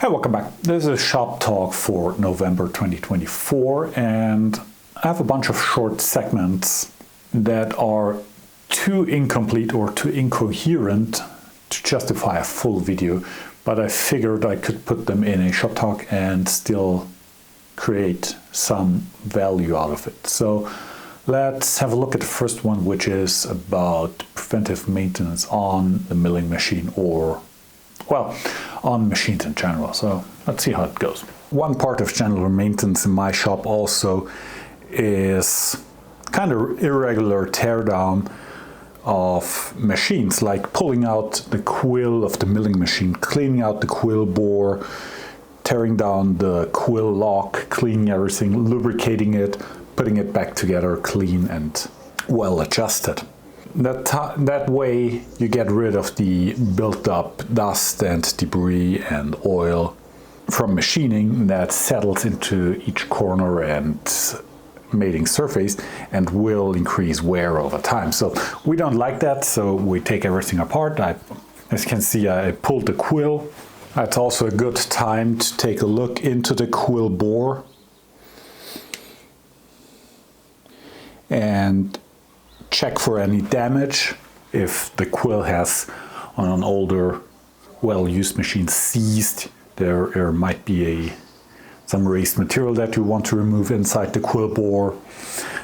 Hey, welcome back. This is Shoptalk for November 2024, and I have a bunch of short segments that are too incomplete or too incoherent to justify a full video, but I figured I could put them in a Shoptalk and still create some value out of it. So let's have a look at the first one, which is about preventive maintenance on the milling machine, or well, on machines in general. So let's see how it goes. One part of general maintenance in my shop also is kind of irregular teardown of machines, like pulling out the quill of the milling machine, cleaning out the quill bore, tearing down the quill lock, cleaning everything, lubricating it, putting it back together clean and well adjusted. That way you get rid of the built up dust and debris and oil from machining that settles into each corner and mating surface and will increase wear over time. So we don't like that, so we take everything apart. As you can see, I pulled the quill. That's also a good time to take a look into the quill bore and check for any damage. If the quill has, on an older, well-used machine, seized, there might be some raised material that you want to remove inside the quill bore.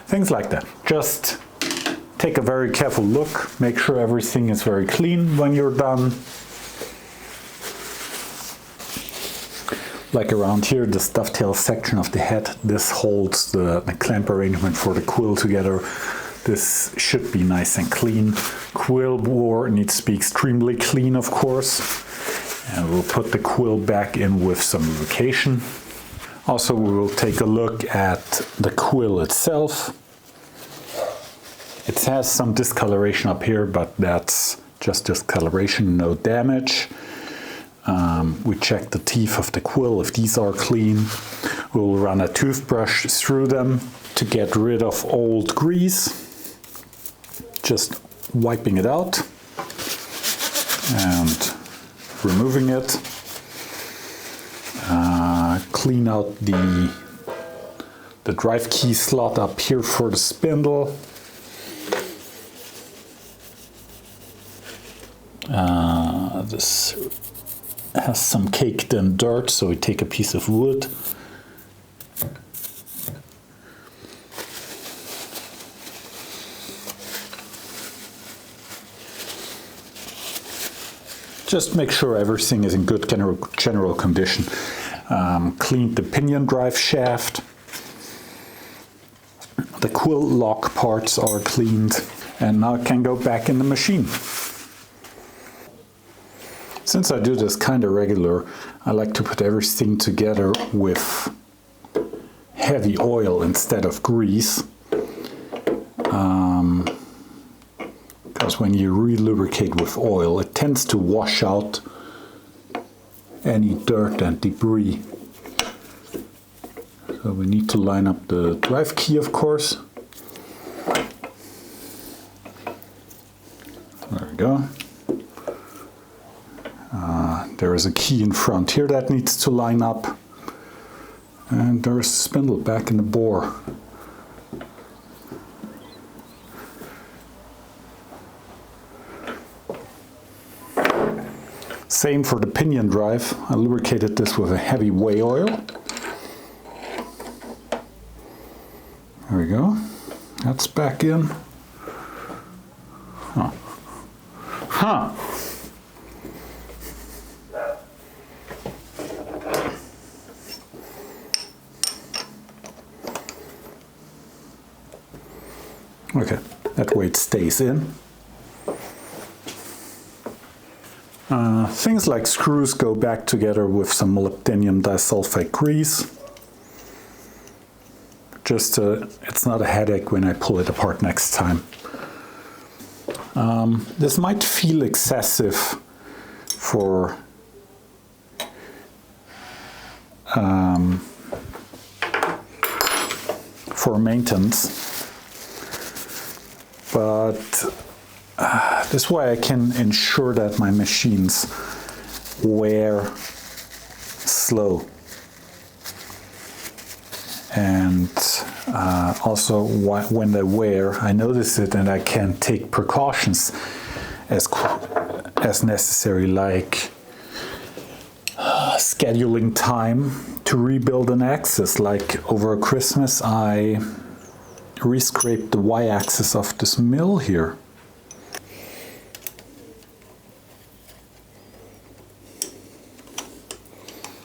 Things like that. Just take a very careful look, make sure everything is very clean when you're done. Like around here, this dovetail section of the head, this holds the clamp arrangement for the quill together. This should be nice and clean. Quill bore needs to be extremely clean, of course. And we'll put the quill back in with some lubrication. Also, we will take a look at the quill itself. It has some discoloration up here, but that's just discoloration, no damage. We check the teeth of the quill, if these are clean. We'll run a toothbrush through them to get rid of old grease. Just wiping it out and removing it. Clean out the drive key slot up here for the spindle. This has some caked in dirt, so we take a piece of wood. Just make sure everything is in good general condition. Cleaned the pinion drive shaft. The quill lock parts are cleaned, and now it can go back in the machine. Since I do this kind of regular, I like to put everything together with heavy oil instead of grease. Because when you re-lubricate with oil, it tends to wash out any dirt and debris. So we need to line up the drive key, of course. There we go. There is a key in front here that needs to line up. And there's a spindle back in the bore. Same for the pinion drive. I lubricated this with a heavy whey oil. There we go. That's back in. Huh. Okay, that way it stays in. Things like screws go back together with some molybdenum disulfide grease. Just it's not a headache when I pull it apart next time. This might feel excessive for maintenance, but this way I can ensure that my machines wear slow. And also when they wear, I notice it and I can take precautions as necessary, like scheduling time to rebuild an axis. Like over Christmas I rescraped the y-axis of this mill here.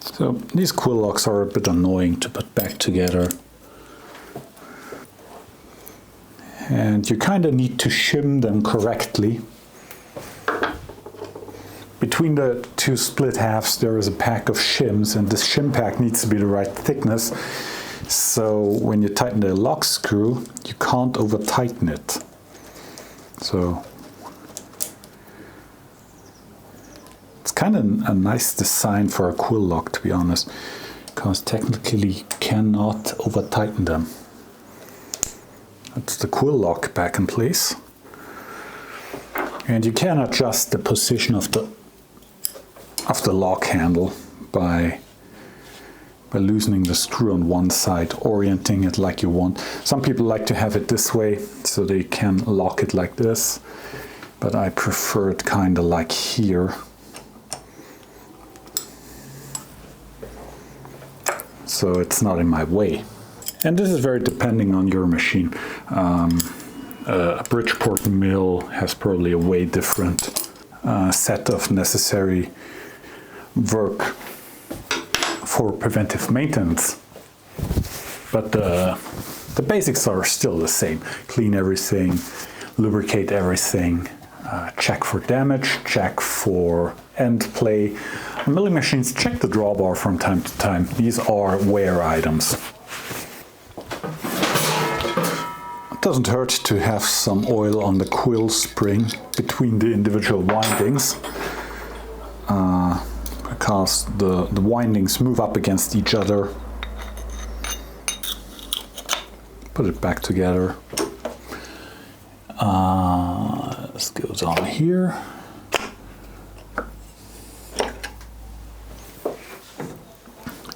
So these quill locks are a bit annoying to put back together. And you kind of need to shim them correctly. Between the two split halves there is a pack of shims, and this shim pack needs to be the right thickness. So when you tighten the lock screw, you can't over tighten it. So it's kind of a nice design for a quill lock, to be honest, because technically you cannot over tighten them. That's the quill lock back in place. And you can adjust the position of the lock handle by loosening the screw on one side, orienting it like you want. Some people like to have it this way so they can lock it like this, but I prefer it kind of like here. So it's not in my way. And this is very depending on your machine. A Bridgeport mill has probably a way different set of necessary work for preventive maintenance. But the basics are still the same. Clean everything, lubricate everything, check for damage, check for end play. On milling machines, check the drawbar from time to time. These are wear items. It doesn't hurt to have some oil on the quill spring between the individual windings, because the windings move up against each other. Put it back together. This goes on here.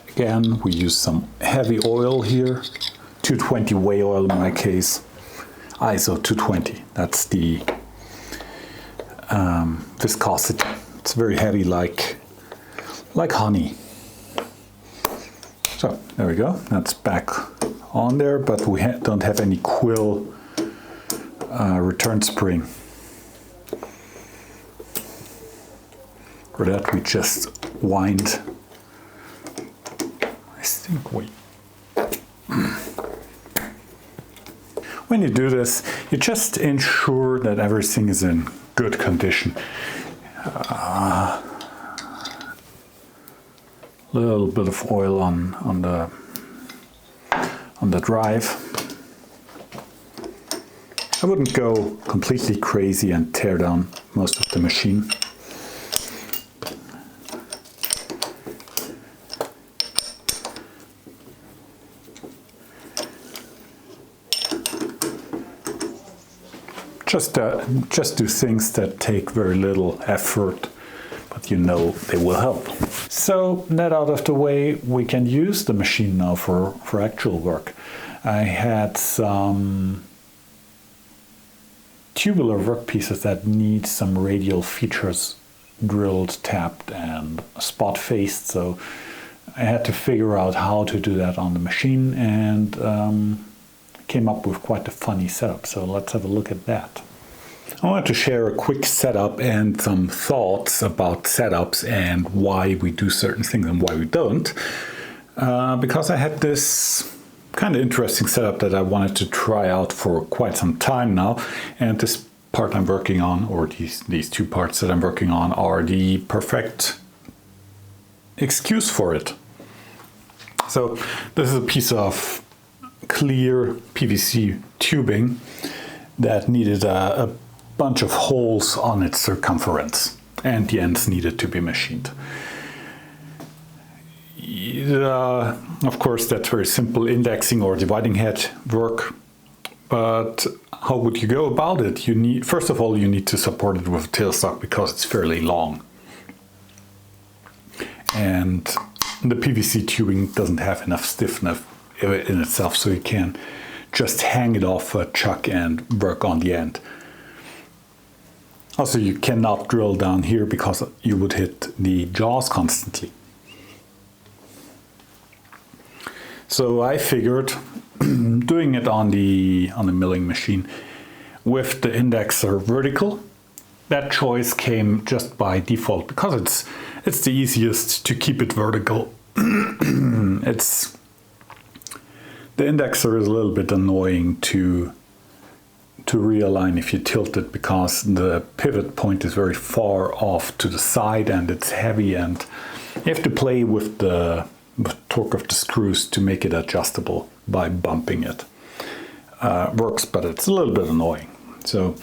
Again, we use some heavy oil here, 220 whey oil in my case, ISO 220. That's the viscosity. It's very heavy, like honey. So there we go. That's back on there, but we don't have any quill return spring. For that, we just wind. When you do this, you just ensure that everything is in good condition. Little bit of oil on the drive. I wouldn't go completely crazy and tear down most of the machine. Just do things that take very little effort, but you know they will help. So that out of the way, we can use the machine now for actual work. I had some tubular workpieces that need some radial features drilled, tapped, and spot faced, so I had to figure out how to do that on the machine, and came up with quite a funny setup. So let's have a look at that. I wanted to share a quick setup and some thoughts about setups and why we do certain things and why we don't, because I had this kind of interesting setup that I wanted to try out for quite some time now, and this part I'm working on, or these two parts that I'm working on, are the perfect excuse for it. So this is a piece of clear PVC tubing that needed a bunch of holes on its circumference, and the ends needed to be machined. Of course, that's very simple indexing or dividing head work, but how would you go about it? First of all, you need to support it with a tailstock because it's fairly long. And the PVC tubing doesn't have enough stiffness in itself, so you can just hang it off a chuck and work on the end. Also, you cannot drill down here because you would hit the jaws constantly. So I figured doing it on the milling machine with the indexer vertical. That choice came just by default because it's the easiest to keep it vertical. The indexer is a little bit annoying to realign if you tilt it, because the pivot point is very far off to the side and it's heavy, and you have to play with the torque of the screws to make it adjustable by bumping it. Works, but it's a little bit annoying. So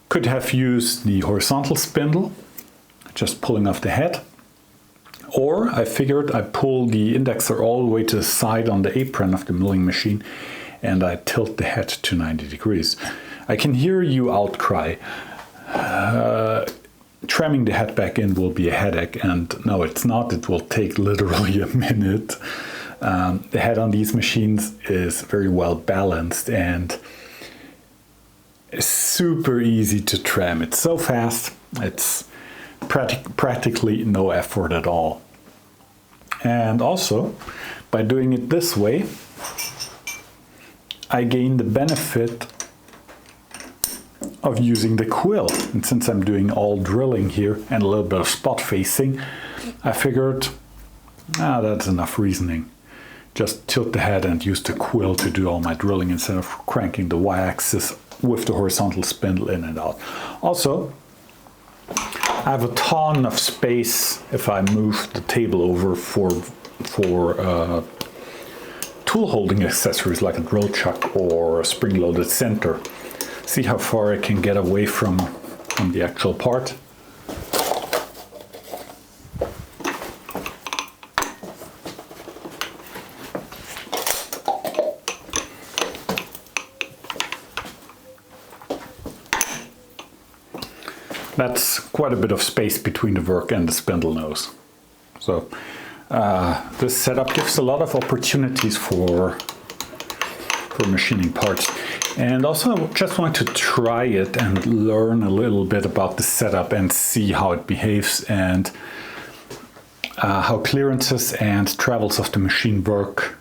could have used the horizontal spindle, just pulling off the head. Or I figured I pull the indexer all the way to the side on the apron of the milling machine and I tilt the head to 90 degrees. I can hear you outcry. Tramming the head back in will be a headache, and no, it's not. It will take literally a minute. The head on these machines is very well balanced and super easy to tram. It's so fast. It's practically no effort at all. And also, by doing it this way, I gain the benefit of using the quill. And since I'm doing all drilling here and a little bit of spot facing, I figured, that's enough reasoning. Just tilt the head and use the quill to do all my drilling instead of cranking the y-axis with the horizontal spindle in and out. Also, I have a ton of space if I move the table over for tool holding accessories like a drill chuck or a spring-loaded center. See how far I can get away from the actual part. That's quite a bit of space between the work and the spindle nose. So this setup gives a lot of opportunities for machining parts. And also I just want to try it and learn a little bit about the setup and see how it behaves and how clearances and travels of the machine work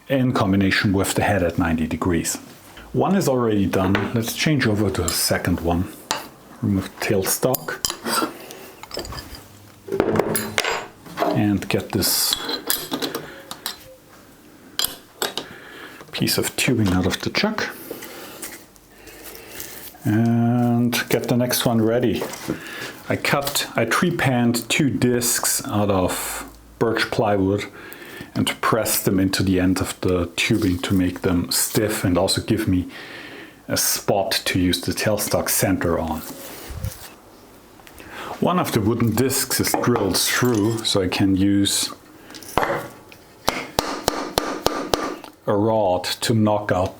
in combination with the head at 90 degrees. One is already done. Let's change over to the second one. Remove tailstock and get this piece of tubing out of the chuck and get the next one ready. I tree-panned 2 discs out of birch plywood and pressed them into the end of the tubing to make them stiff and also give me a spot to use the tailstock center on. One of the wooden discs is drilled through, so I can use a rod to knock out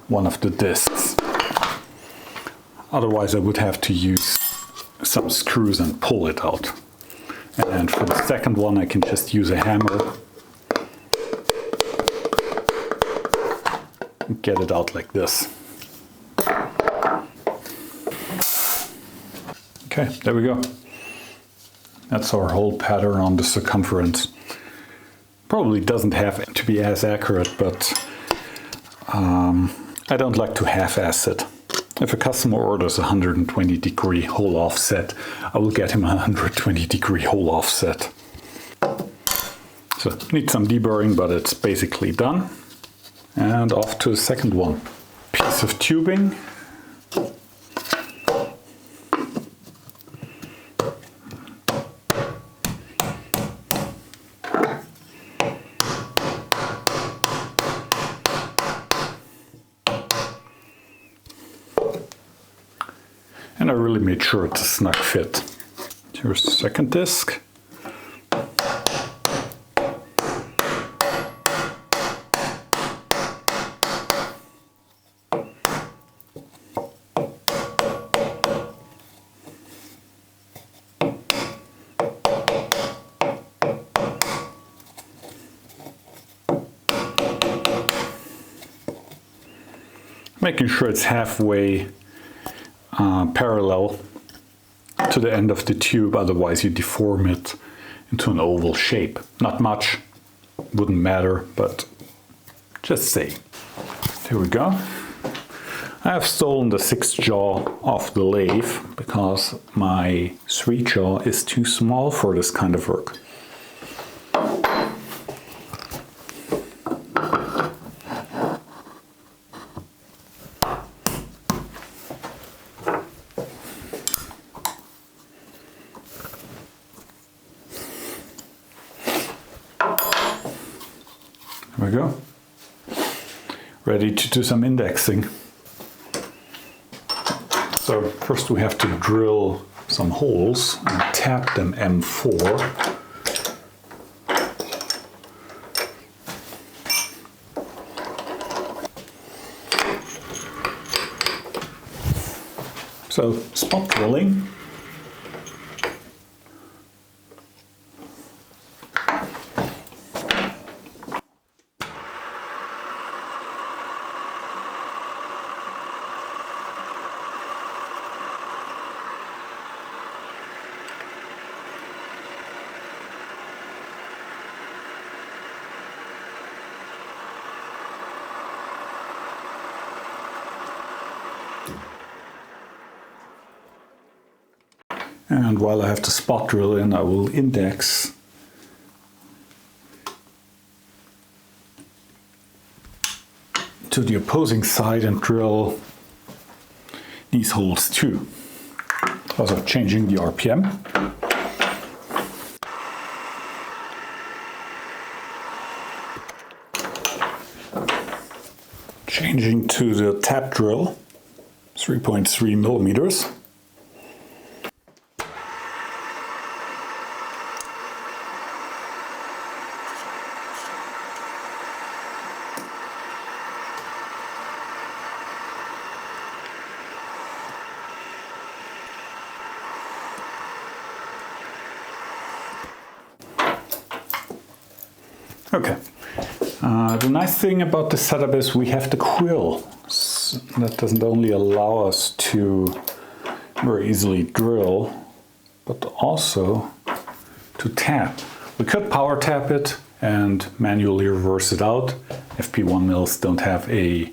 one of the discs. Otherwise I would have to use some screws and pull it out. And for the second one I can just use a hammer and get it out like this. Okay, there we go. That's our whole pattern on the circumference. Probably doesn't have to be as accurate, but I don't like to half-ass it. If a customer orders a 120 degree hole offset, I will get him a 120 degree hole offset. So need some deburring, but it's basically done. And off to the second one. Piece of tubing. And I really made sure it's a snug fit. Here's the second disc. making sure it's halfway parallel to the end of the tube, otherwise you deform it into an oval shape. Not much, wouldn't matter, but just say. Here we go. I have stolen the 6 jaw off the lathe because my 3 jaw is too small for this kind of work. There we go. Ready to do some indexing. So first we have to drill some holes and tap them M4. So spot drilling. And while I have the spot drill in, I will index to the opposing side and drill these holes too. Also changing the RPM. Changing to the tap drill, 3.3 millimeters. Okay. The nice thing about this setup is we have the quill. That doesn't only allow us to very easily drill, but also to tap. We could power tap it and manually reverse it out. FP1 mills don't have a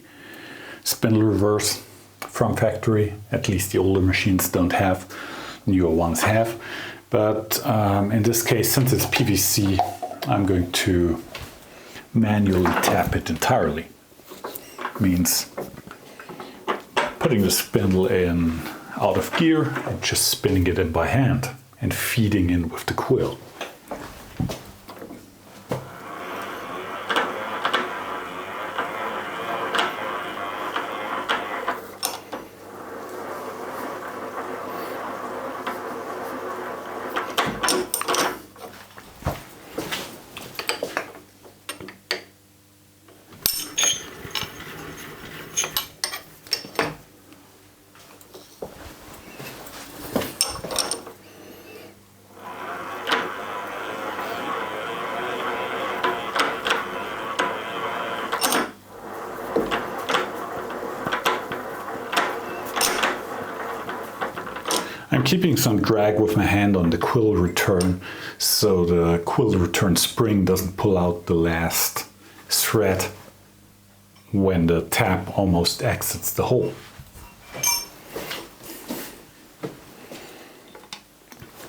spindle reverse from factory. At least the older machines don't have. Newer ones have. But in this case, since it's PVC, I'm going to manually tap it entirely. Means putting the spindle in out of gear and just spinning it in by hand and feeding in with the quill. I'm keeping some drag with my hand on the quill return so the quill return spring doesn't pull out the last thread when the tap almost exits the hole.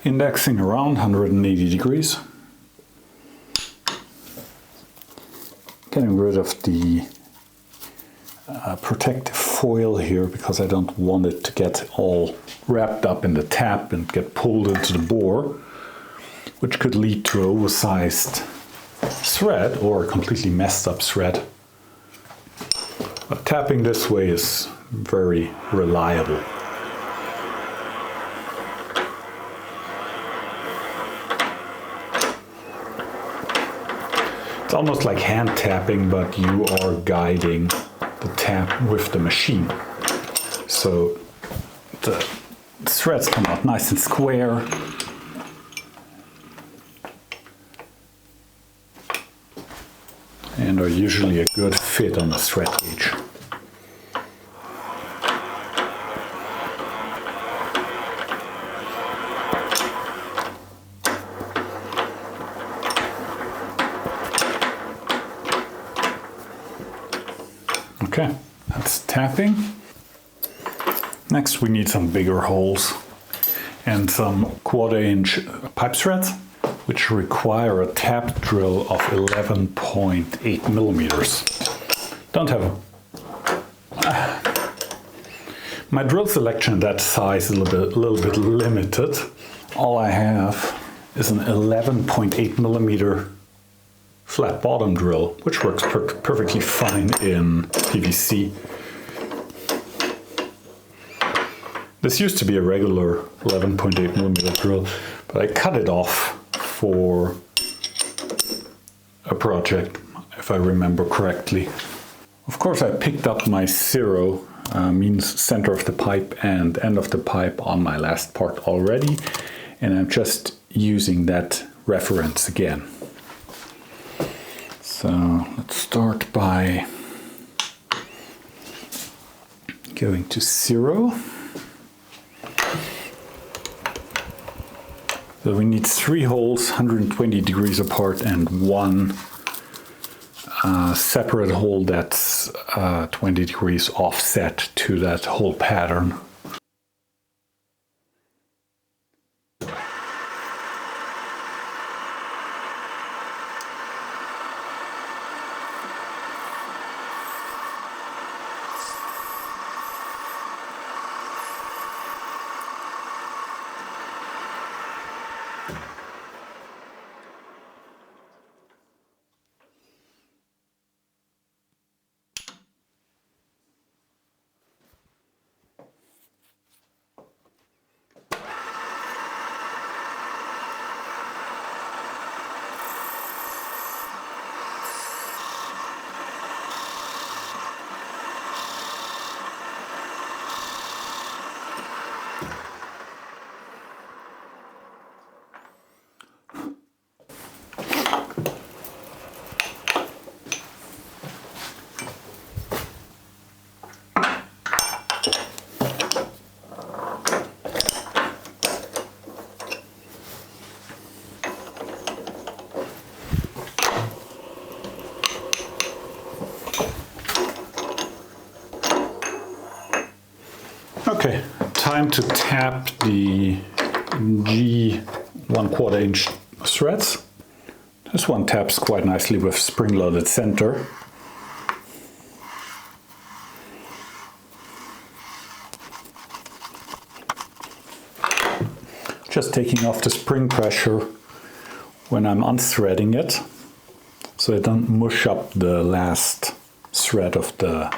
Indexing around 180 degrees. Getting rid of the protective foil here because I don't want it to get all wrapped up in the tap and get pulled into the bore, which could lead to an oversized thread or a completely messed up thread. But tapping this way is very reliable. It's almost like hand tapping, but you are guiding the tap with the machine. So the threads come out nice and square. And are usually a good fit on the thread gauge. Okay, that's tapping. Next we need some bigger holes and some 1/4-inch pipe threads, which require a tap drill of 11.8 millimeters. Don't have my drill selection in that size is a little bit limited. All I have is an 11.8 millimeter flat bottom drill, which works perfectly fine in PVC. This used to be a regular 11.8 millimeter drill, but I cut it off for a project, if I remember correctly. Of course, I picked up my 0, means center of the pipe and end of the pipe, on my last part already, and I'm just using that reference again. So let's start by going to 0. So we need 3 holes 120 degrees apart and 1 separate hole that's 20 degrees offset to that whole pattern. Okay, time to tap the G 1/4 inch threads. This one taps quite nicely with spring-loaded center. Just taking off the spring pressure when I'm unthreading it, so I don't mush up the last thread of the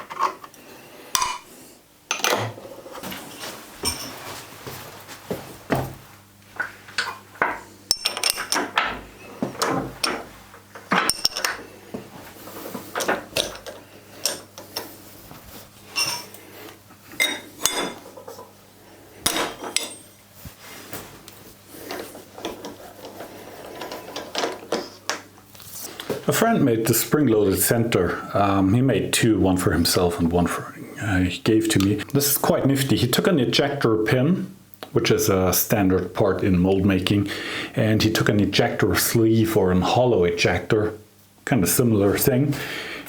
A friend made the spring-loaded center. He made 2, one for himself and one for he gave to me. This is quite nifty. He took an ejector pin, which is a standard part in mold making, and he took an ejector sleeve or an hollow ejector, kind of similar thing,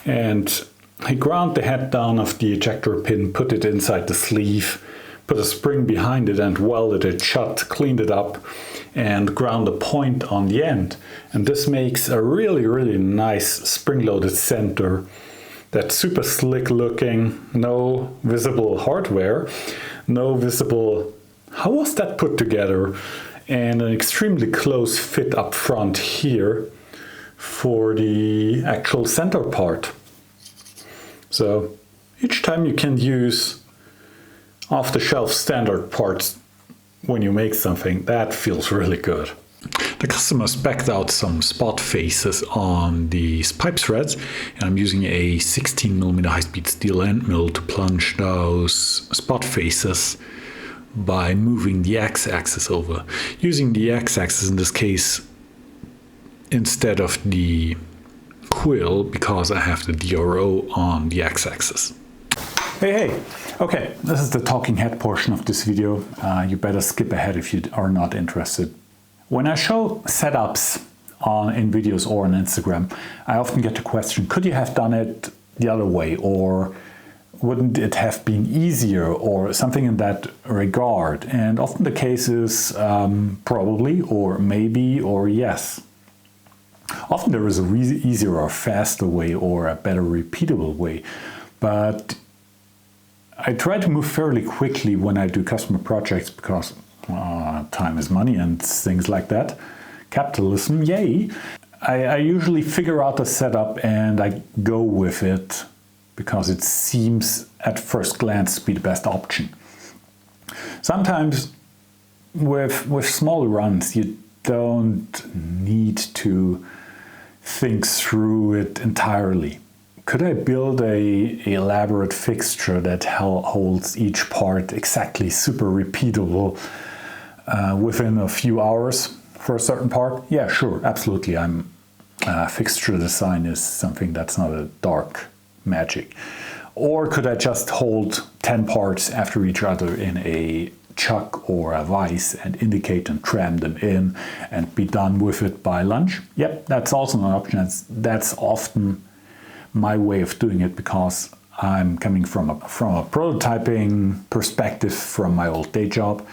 and he ground the head down of the ejector pin, put it inside the sleeve, put a spring behind it and welded it shut, cleaned it up, and ground a point on the end. And this makes a really, really nice spring-loaded center that's super slick looking, no visible hardware, no visible, how was that put together, and an extremely close fit up front here for the actual center part. So each time you can use off-the-shelf standard parts when you make something, that feels really good. The customer spec'd out some spot faces on these pipe threads, and I'm using a 16mm high-speed steel end mill to plunge those spot faces by moving the x-axis over. Using the x-axis in this case instead of the Quill, because I have the DRO on the x-axis. Hey! Okay, this is the talking head portion of this video. You better skip ahead if you are not interested. When I show setups in videos or on Instagram, I often get the question, could you have done it the other way? Or wouldn't it have been easier or something in that regard? And often the case is probably or maybe or yes. Often there is a easier or faster way or a better repeatable way, but I try to move fairly quickly when I do customer projects because time is money and things like that. Capitalism, yay! I usually figure out the setup and I go with it because it seems at first glance to be the best option. Sometimes with small runs you don't need to think through it entirely. Could I build a elaborate fixture that holds each part exactly super repeatable within a few hours for a certain part? Yeah, sure, absolutely. Fixture design is something that's not a dark magic. Or could I just hold 10 parts after each other in a chuck or a vise and indicate and tram them in and be done with it by lunch? Yep, that's also an option. That's often my way of doing it because I'm coming from a prototyping perspective from my old day job,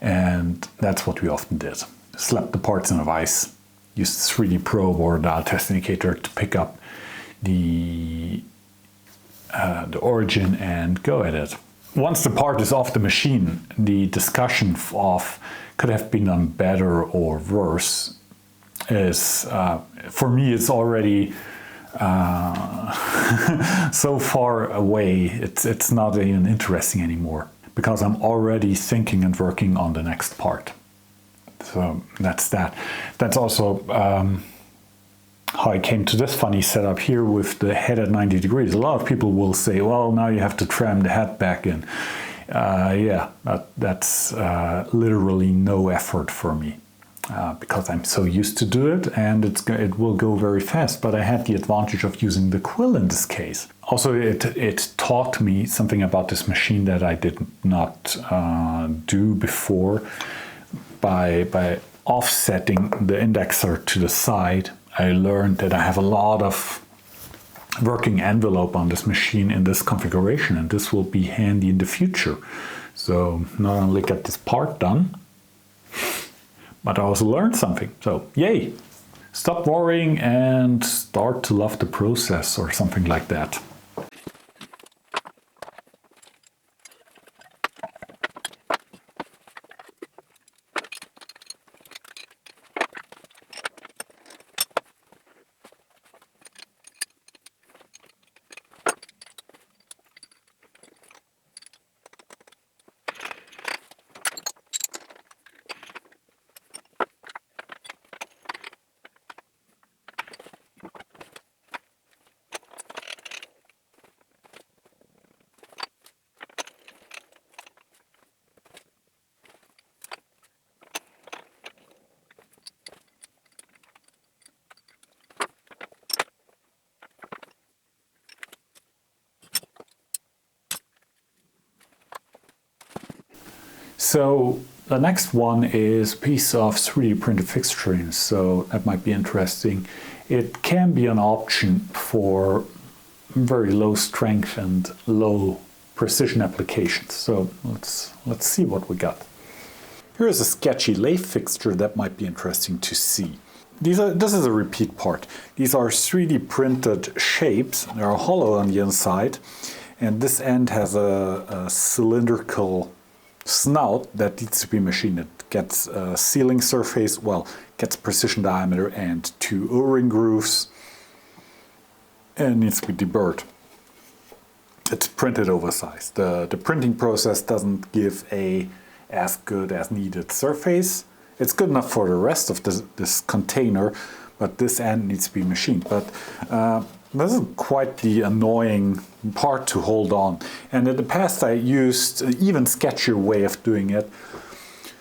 and that's what we often did. Slap the parts in a vise, use the 3D probe or dial test indicator to pick up the origin and go at it. Once the part is off the machine, the discussion of could have been done better or worse is, for me, it's already so far away, it's not even interesting anymore because I'm already thinking and working on the next part. So that's that. That's also how I came to this funny setup here with the head at 90 degrees. A lot of people will say, well, now you have to tram the head back in. Yeah, that's literally no effort for me. Because I'm so used to do it and it will go very fast. But I had the advantage of using the Quill in this case. Also, it taught me something about this machine that I did not do before. By offsetting the indexer to the side, I learned that I have a lot of working envelope on this machine in this configuration, and this will be handy in the future. So not only get this part done, but I also learned something. So yay! Stop worrying and start to love the process or something like that. So the next one is a piece of 3D printed fixturing, so that might be interesting. It can be an option for very low strength and low precision applications. So let's see what we got. Here is a sketchy lathe fixture that might be interesting to see. This is a repeat part. These are 3D printed shapes. They are hollow on the inside, and this end has a cylindrical snout that needs to be machined. It gets a sealing surface, well, gets precision diameter and 2 O-ring grooves, and needs to be deburred. It's printed oversized. The printing process doesn't give a as good as needed surface. It's good enough for the rest of this container, but this end needs to be machined. But this is quite the annoying part to hold on. And in the past I used an even sketchier way of doing it.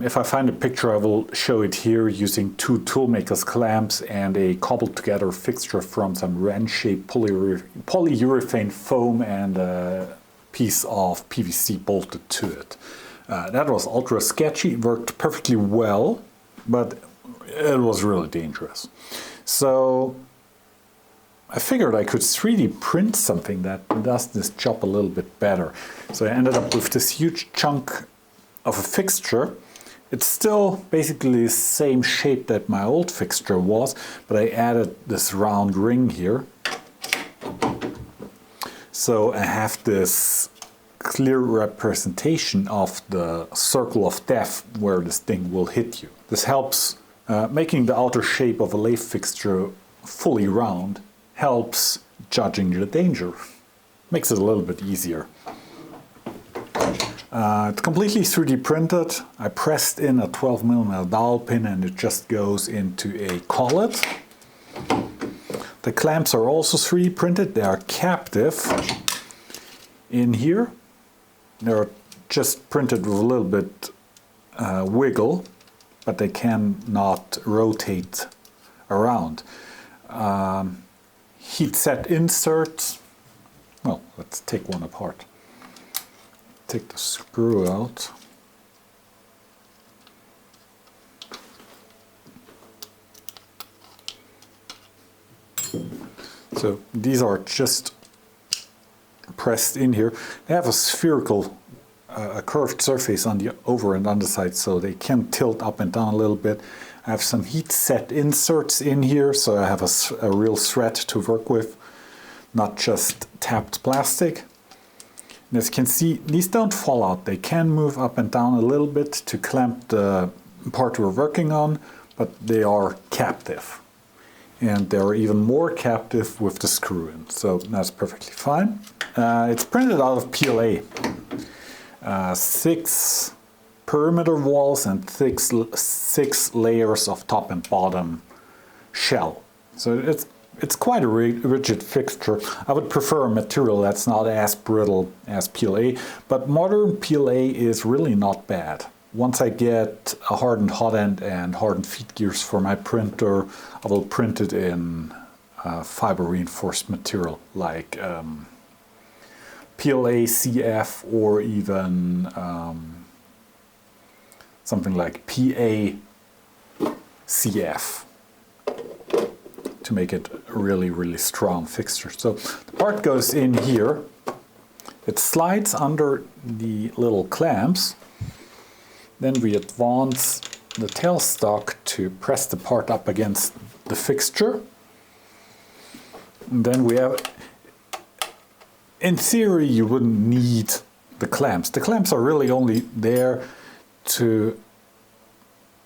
If I find a picture, I will show it here using 2 toolmaker's clamps and a cobbled together fixture from some wrench-shaped polyurethane foam and a piece of PVC bolted to it. That was ultra sketchy, worked perfectly well, but it was really dangerous. So I figured I could 3D print something that does this job a little bit better. So I ended up with this huge chunk of a fixture. It's still basically the same shape that my old fixture was, but I added this round ring here. So I have this clear representation of the circle of death where this thing will hit you. This helps making the outer shape of a lathe fixture fully round, helps judging the danger. Makes it a little bit easier. It's completely 3D printed. I pressed in a 12mm dowel pin and it just goes into a collet. The clamps are also 3D printed. They are captive in here. They're just printed with a little bit wiggle, but they cannot rotate around. Heat set inserts. Well, let's take one apart. Take the screw out. So these are just pressed in here. They have a spherical, a curved surface on the over and underside, so they can tilt up and down a little bit. I have some heat set inserts in here, so I have a real thread to work with, not just tapped plastic. And as you can see, these don't fall out. They can move up and down a little bit to clamp the part we're working on, but they are captive. And they're even more captive with the screw in, so that's perfectly fine. It's printed out of PLA. 6 perimeter walls and 6 layers of top and bottom shell. So it's quite a rigid fixture. I would prefer a material that's not as brittle as PLA, but modern PLA is really not bad. Once I get a hardened hot end and hardened feed gears for my printer, I will print it in fiber reinforced material like PLA CF or even something like PA CF to make it a really, really strong fixture. So the part goes in here. It slides under the little clamps. Then we advance the tailstock to press the part up against the fixture. And then we have, in theory, you wouldn't need the clamps. The clamps are really only there to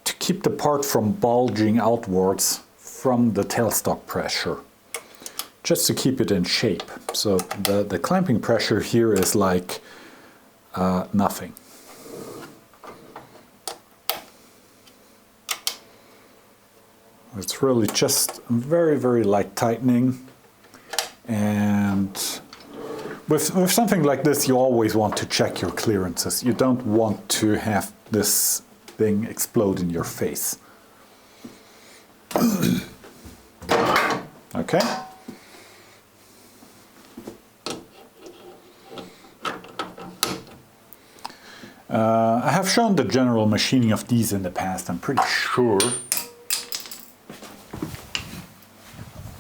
keep the part from bulging outwards from the tailstock pressure, just to keep it in shape. So the clamping pressure here is like nothing. It's really just very, very light tightening, and with something like this you always want to check your clearances. You don't want to have this thing explode in your face. Okay. I have shown the general machining of these in the past, I'm pretty sure.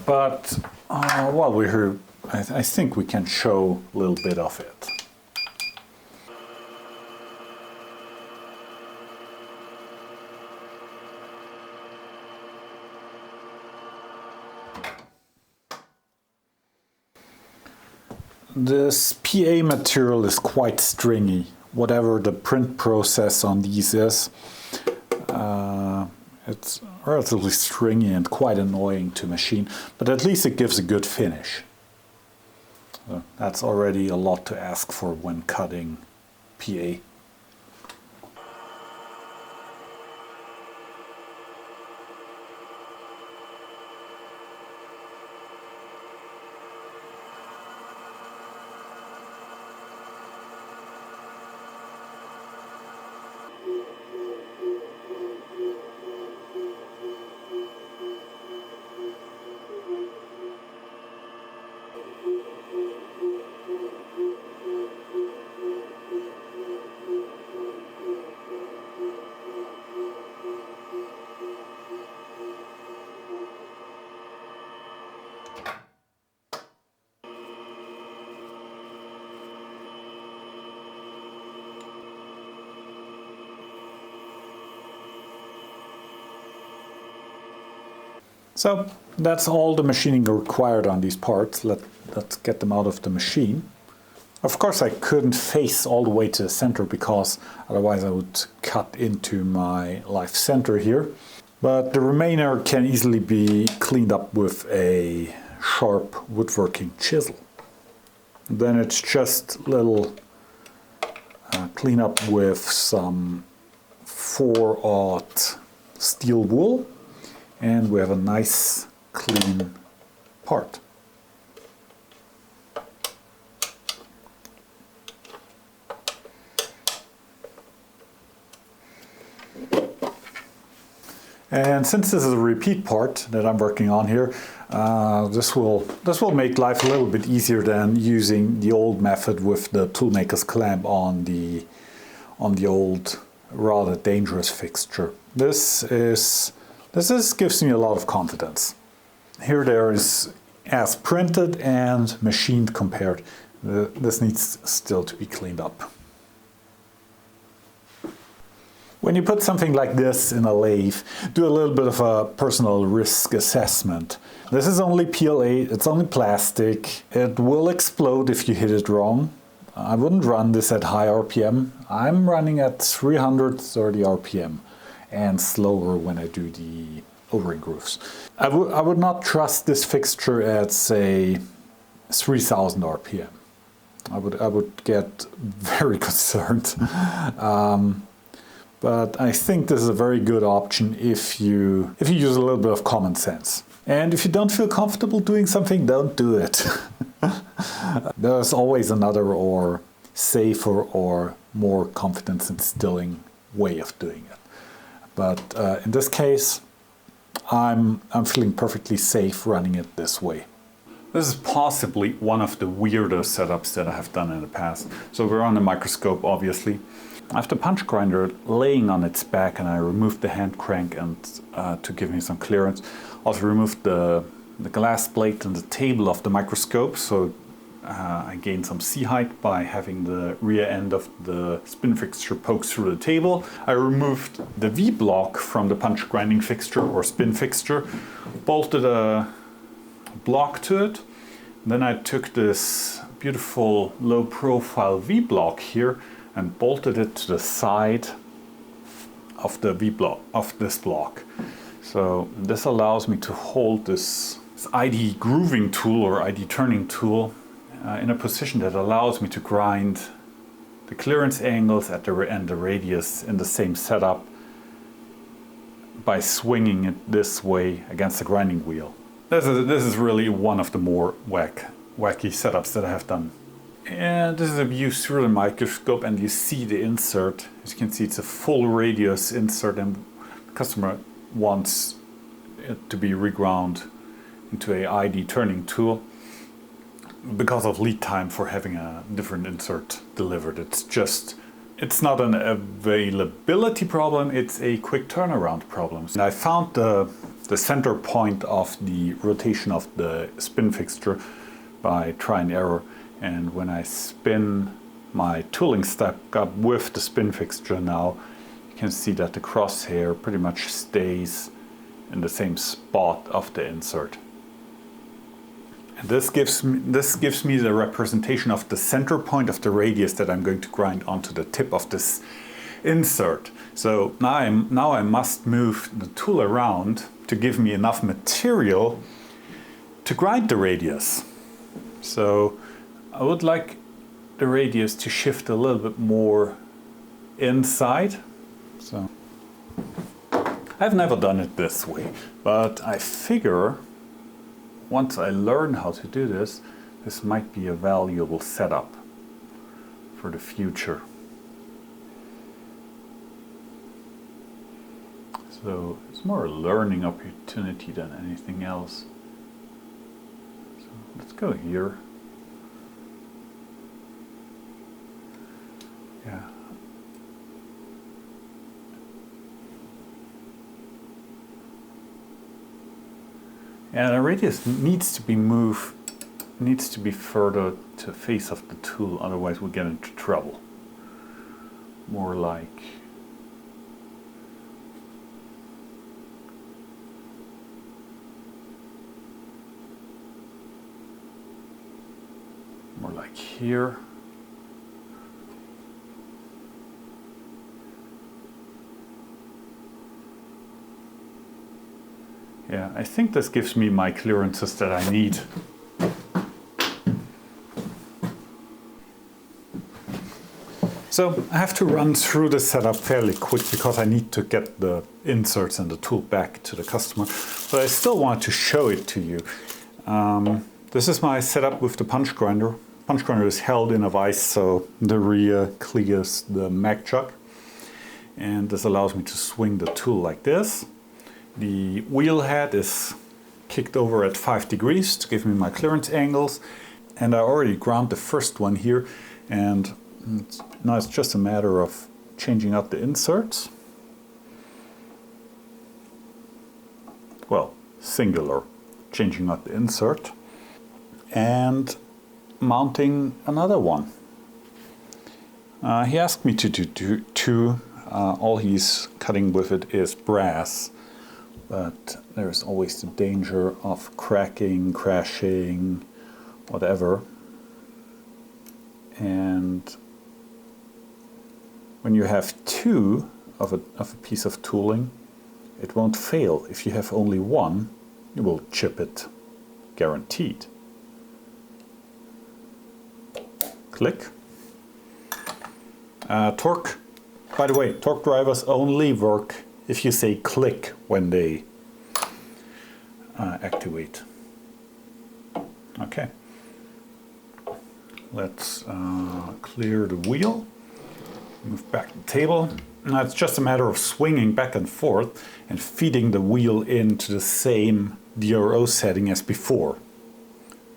But while we're here, I think we can show a little bit of it. This PA material is quite stringy, whatever the print process on these is. It's relatively stringy and quite annoying to machine, but at least it gives a good finish. So that's already a lot to ask for when cutting PA. So that's all the machining required on these parts. Let's get them out of the machine. Of course I couldn't face all the way to the center because otherwise I would cut into my live center here. But the remainder can easily be cleaned up with a sharp woodworking chisel. Then it's just a little cleanup with some 4/0 steel wool, and we have a nice clean part. And since this is a repeat part that I'm working on here, this will make life a little bit easier than using the old method with the toolmaker's clamp on the old rather dangerous fixture. This gives me a lot of confidence. Here there is as printed and machined compared. This needs still to be cleaned up. When you put something like this in a lathe, do a little bit of a personal risk assessment. This is only PLA, it's only plastic. It will explode if you hit it wrong. I wouldn't run this at high RPM. I'm running at 330 RPM and slower when I do the O-ring grooves. I would not trust this fixture at, say, 3000 RPM. I would get very concerned. But I think this is a very good option if you use a little bit of common sense. And if you don't feel comfortable doing something, don't do it. There's always another or safer or more confidence instilling way of doing it. But in this case, I'm feeling perfectly safe running it this way. This is possibly one of the weirder setups that I have done in the past. So we're on a microscope, obviously. I have the punch grinder laying on its back, and I removed the hand crank and to give me some clearance. Also removed the glass plate and the table of the microscope, so I gained some sea height by having the rear end of the spin fixture poke through the table. I removed the V-block from the punch grinding fixture or spin fixture, bolted a block to it. Then I took this beautiful low profile V-block here and bolted it to the side of the V-block, of this block. So this allows me to hold this ID grooving tool or ID turning tool in a position that allows me to grind the clearance angles at and the radius in the same setup by swinging it this way against the grinding wheel. This is really one of the more wacky setups that I have done. And this is a view through the microscope, and you see the insert. As you can see, it's a full radius insert, and the customer wants it to be reground into a ID turning tool because of lead time for having a different insert delivered. It's not an availability problem, it's a quick turnaround problem. And I found the center point of the rotation of the spin fixture by try and error. And when I spin my tooling step up with the spin fixture now, you can see that the crosshair pretty much stays in the same spot of the insert. And this gives me the representation of the center point of the radius that I'm going to grind onto the tip of this insert. So now I must move the tool around to give me enough material to grind the radius. So I would like the radius to shift a little bit more inside. So I've never done it this way, but I figure once I learn how to do this, this might be a valuable setup for the future. So it's more a learning opportunity than anything else. So let's go here. Yeah. And the radius needs to be moved, needs to be further to the face of the tool, otherwise we get into trouble. More like like here. Yeah, I think this gives me my clearances that I need. So I have to run through the setup fairly quick because I need to get the inserts and the tool back to the customer. But I still want to show it to you. This is my setup with the punch grinder. Punch grinder is held in a vise, so the rear clears the mag chuck. And this allows me to swing the tool like this. The wheel head is kicked over at 5 degrees to give me my clearance angles. And I already ground the first one here. And now it's just a matter of changing out the inserts. Well, singular, changing out the insert. And mounting another one. He asked me to do two. All he's cutting with it is brass. But there's always the danger of cracking, crashing, whatever. And when you have two of a piece of tooling, it won't fail. If you have only one, you will chip it, guaranteed. Click. Torque. By the way, torque drivers only work if you say click when they activate. Okay. Let's clear the wheel. Move back the table. Now it's just a matter of swinging back and forth and feeding the wheel into the same DRO setting as before.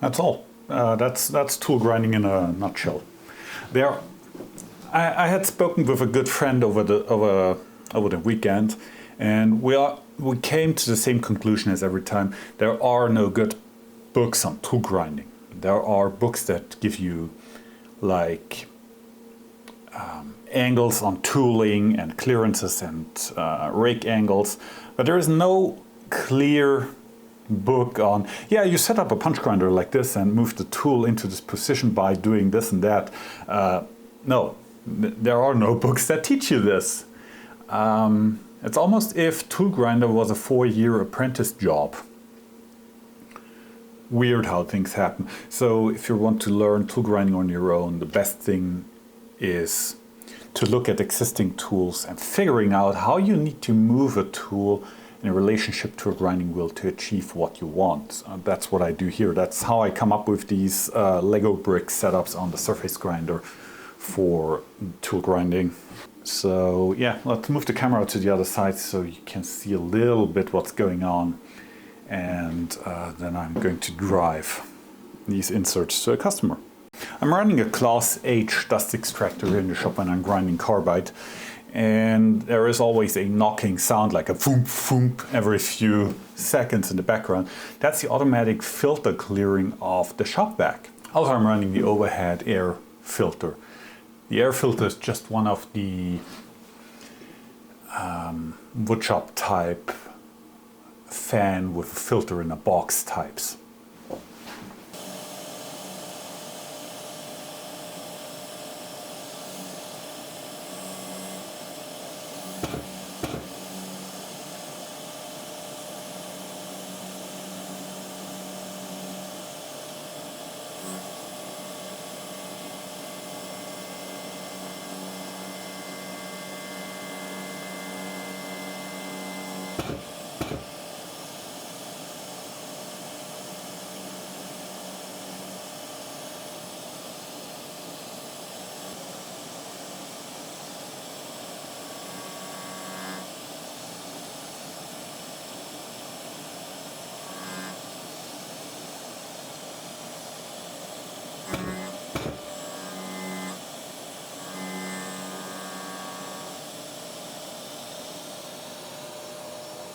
That's all. That's tool grinding in a nutshell. I had spoken with a good friend over the weekend, and we came to the same conclusion as every time. There are no good books on tool grinding. There are books that give you like angles on tooling and clearances and rake angles, but there is no clear book on, yeah, you set up a punch grinder like this and move the tool into this position by doing this and that. No, there are no books that teach you this. It's almost if tool grinder was a 4-year apprentice job. Weird how things happen. So if you want to learn tool grinding on your own, the best thing is to look at existing tools and figuring out how you need to move a tool in a relationship to a grinding wheel to achieve what you want. That's what I do here. That's how I come up with these Lego brick setups on the surface grinder for tool grinding. So yeah, let's move the camera to the other side so you can see a little bit what's going on. And then I'm going to drive these inserts to a customer. I'm running a Class H dust extractor here in the shop when I'm grinding carbide, and there is always a knocking sound like a thump thump every few seconds in the background. That's the automatic filter clearing of the shop vac. Also, I'm running the overhead air filter. The air filter is just one of the woodshop type fan with a filter in a box types.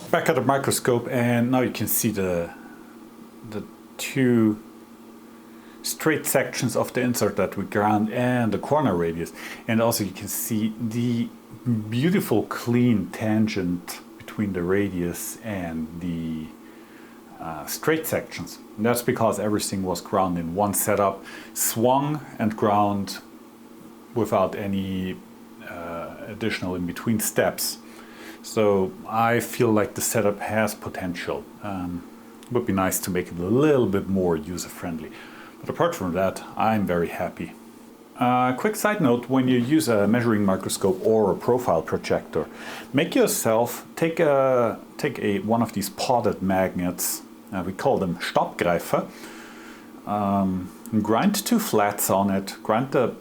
Back at the microscope, and now you can see the two straight sections of the insert that we ground and the corner radius, and also you can see the beautiful clean tangent between the radius and the straight sections. And that's because everything was ground in one setup, swung and ground without any additional in-between steps. So I feel like the setup has potential. It would be nice to make it a little bit more user-friendly. But apart from that, I'm very happy. Quick side note, when you use a measuring microscope or a profile projector, make yourself, take one of these potted magnets, we call them Stabgreifer, grind two flats on it, grind the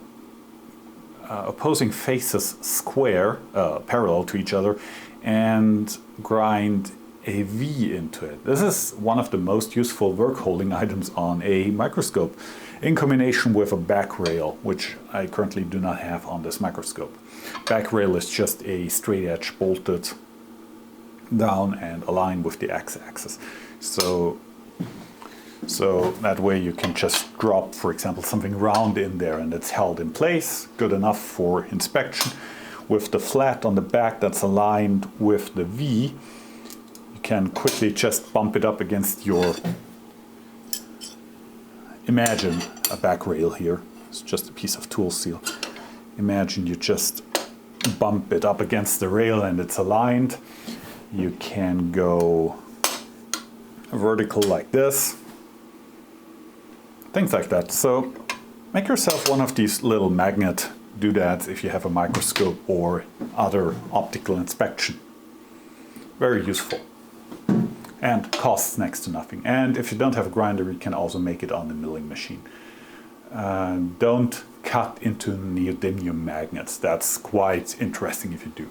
opposing faces square, parallel to each other, and grind a V into it. This is one of the most useful work holding items on a microscope, in combination with a back rail, which I currently do not have on this microscope. Back rail is just a straight edge bolted down and aligned with the x-axis. So that way you can just drop, for example, something round in there and it's held in place, good enough for inspection. With the flat on the back that's aligned with the V, you can quickly just bump it up against your, imagine a back rail here, it's just a piece of tool steel. Imagine you just bump it up against the rail and it's aligned. You can go vertical like this, things like that. So make yourself one of these little magnet doodads if you have a microscope or other optical inspection. Very useful and costs next to nothing. And if you don't have a grinder, you can also make it on the milling machine. Don't cut into neodymium magnets. That's quite interesting if you do.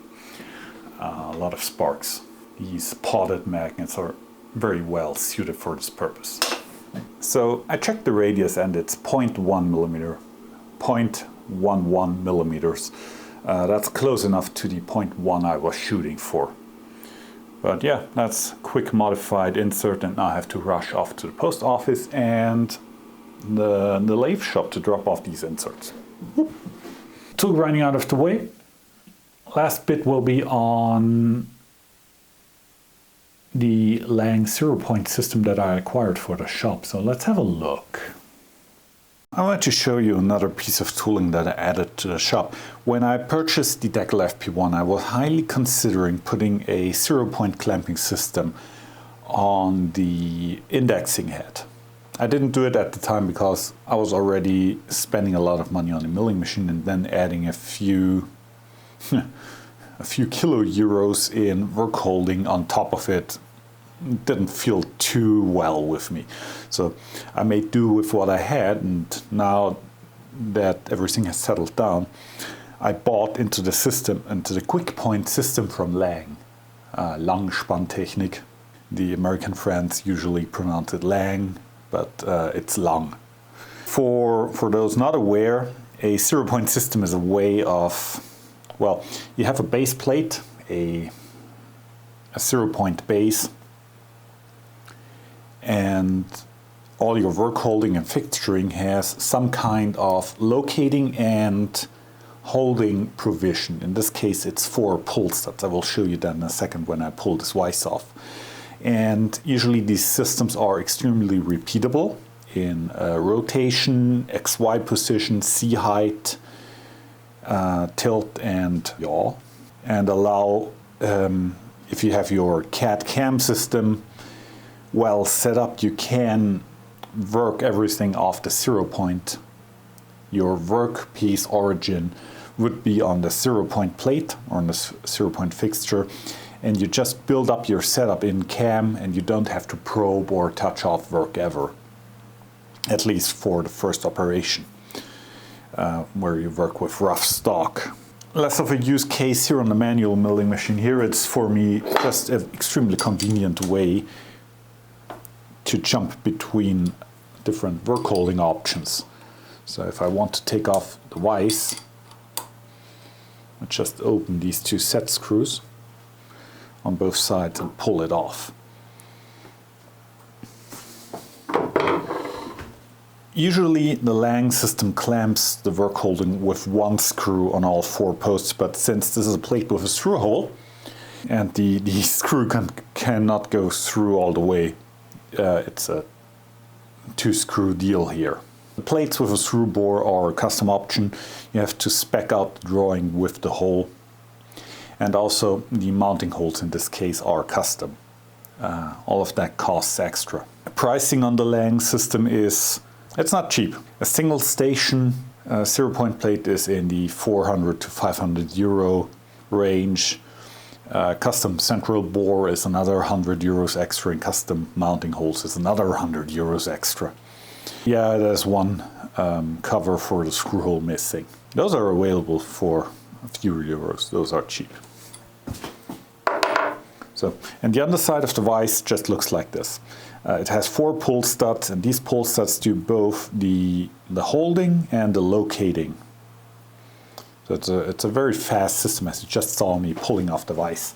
A lot of sparks. These potted magnets are very well suited for this purpose. So I checked the radius and it's 0.1 millimeter, 0.11 millimeters. That's close enough to the 0.1 I was shooting for. But yeah, that's quick modified insert, and now I have to rush off to the post office and the lathe shop to drop off these inserts. Tool grinding out of the way. Last bit will be on the Lang Zeropoint system that I acquired for the shop. So let's have a look. I want to show you another piece of tooling that I added to the shop. When I purchased the Deckel Fp1, I was highly considering putting a Zeropoint clamping system on the indexing head. I didn't do it at the time because I was already spending a lot of money on the milling machine, and then adding a few kilo euros in work holding on top of it didn't feel too well with me. So I made do with what I had, and now that everything has settled down, I bought into the system, into the quick point system from Lang. Lang Zeropoint. The American friends usually pronounce it Lang, but it's Lang. For those not aware, a Zeropoint system is a way of, well, you have a base plate, a Zeropoint base, and all your work holding and fixturing has some kind of locating and holding provision. In this case, it's 4 pull studs. I will show you that in a second when I pull this vise off. And usually these systems are extremely repeatable in rotation, XY position, C height, tilt and yaw, and allow, if you have your CAD-CAM system well set up, you can work everything off the Zeropoint. Your workpiece origin would be on the Zeropoint plate or on the Zeropoint fixture, and you just build up your setup in CAM, and you don't have to probe or touch off work ever, at least for the first operation, where you work with rough stock. Less of a use case here on the manual milling machine. Here it's for me just an extremely convenient way to jump between different work holding options. So if I want to take off the vise, I just open these 2 set screws on both sides and pull it off. Usually the Lang system clamps the work holding with 1 screw on all 4 posts, but since this is a plate with a through hole and the screw cannot go through all the way, it's a 2-screw deal here. The plates with a screw bore are a custom option. You have to spec out the drawing with the hole. And also the mounting holes in this case are custom. All of that costs extra. Pricing on the Lang system it's not cheap. A single station Zeropoint plate is in the 400 to 500 euro range. Custom central bore is another 100 euros extra, and custom mounting holes is another 100 euros extra. Yeah, there's one cover for the screw hole missing. Those are available for a few euros. Those are cheap. So, and the underside of the vise just looks like this. It has 4 pull studs, and these pull studs do both the holding and the locating. So it's a very fast system, as you just saw me pulling off the vise.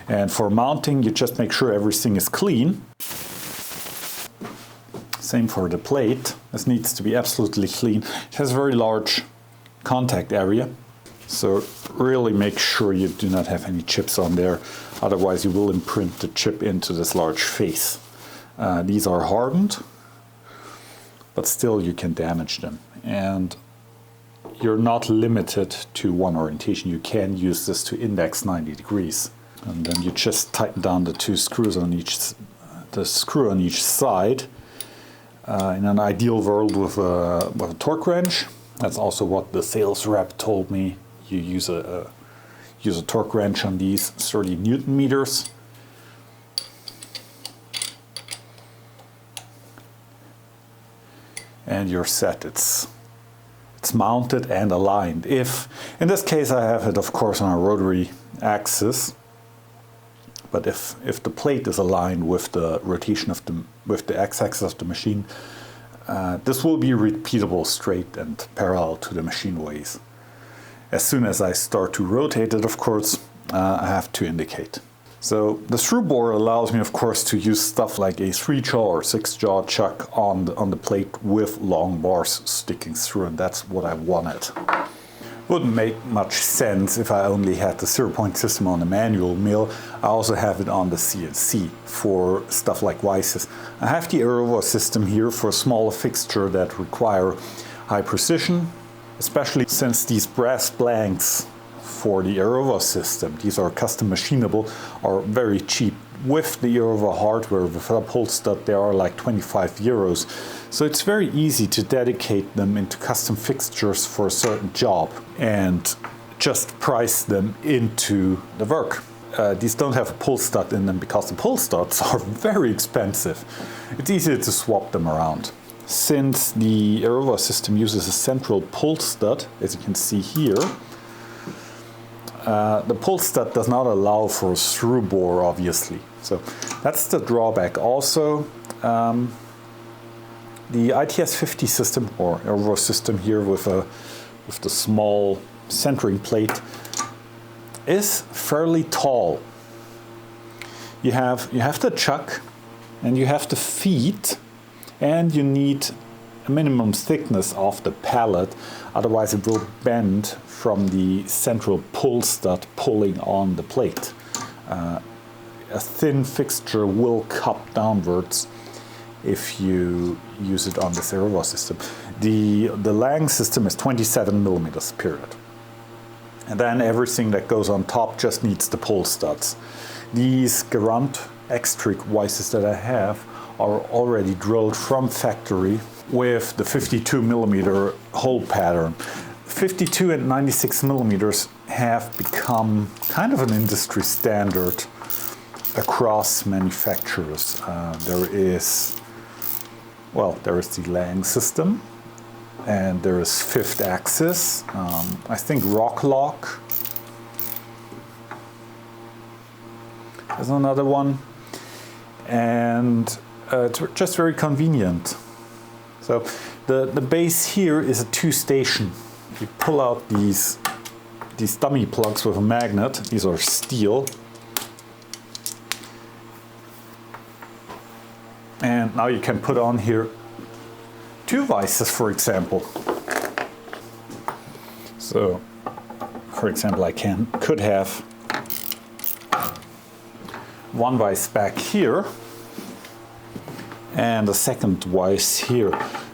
And for mounting, you just make sure everything is clean. Same for the plate. This needs to be absolutely clean. It has a very large contact area. So really make sure you do not have any chips on there. Otherwise you will imprint the chip into this large face. These are hardened, but still you can damage them. And you're not limited to one orientation. You can use this to index 90 degrees. And then you just tighten down the 2 screws on the screw on each side. In an ideal world with a torque wrench. That's also what the sales rep told me. You use a torque wrench on these 30 Newton meters. And you're set. It's mounted and aligned. If in this case I have it of course on a rotary axis, but if the plate is aligned with the rotation of the x-axis of the machine, this will be repeatable straight and parallel to the machine ways. As soon as I start to rotate it, of course, I have to indicate. So the screw bore allows me, of course, to use stuff like a 3-jaw or 6-jaw chuck on the plate with long bars sticking through, and that's what I wanted. Wouldn't make much sense if I only had the Zeropoint system on a manual mill. I also have it on the CNC for stuff like vices. I have the Aerova system here for a smaller fixture that require high precision, especially since these brass blanks for the Aerova system, these are custom machinable, are very cheap. With the Aerova hardware, with a pull stud, they are like 25 euros. So it's very easy to dedicate them into custom fixtures for a certain job and just price them into the work. These don't have a pull stud in them because the pull studs are very expensive. It's easier to swap them around. Since the Aerova system uses a central pull stud, as you can see here, the pull stud does not allow for a through bore, obviously. So that's the drawback. Also, the ITS-50 system, or Aerova system here with the small centering plate, is fairly tall. You have the chuck, and you have the feet, and you need a minimum thickness of the pallet, otherwise it will bend from the central pull stud pulling on the plate. A thin fixture will cup downwards if you use it on this Aerova system. The Lang system is 27 millimeters, period. And then everything that goes on top just needs the pull studs. These Garant X-Trick vices that I have are already drilled from factory with the 52 millimeter hole pattern. 52 and 96 millimeters have become kind of an industry standard across manufacturers. There is the Lang system, and there is 5th Axis. I think Rocklock is another one, and it's just very convenient. So the base here is a 2-station. You pull out these dummy plugs with a magnet. These are steel. And now you can put on here 2 vices, for example. So, for example, I could have one vise back here, And the second vise here.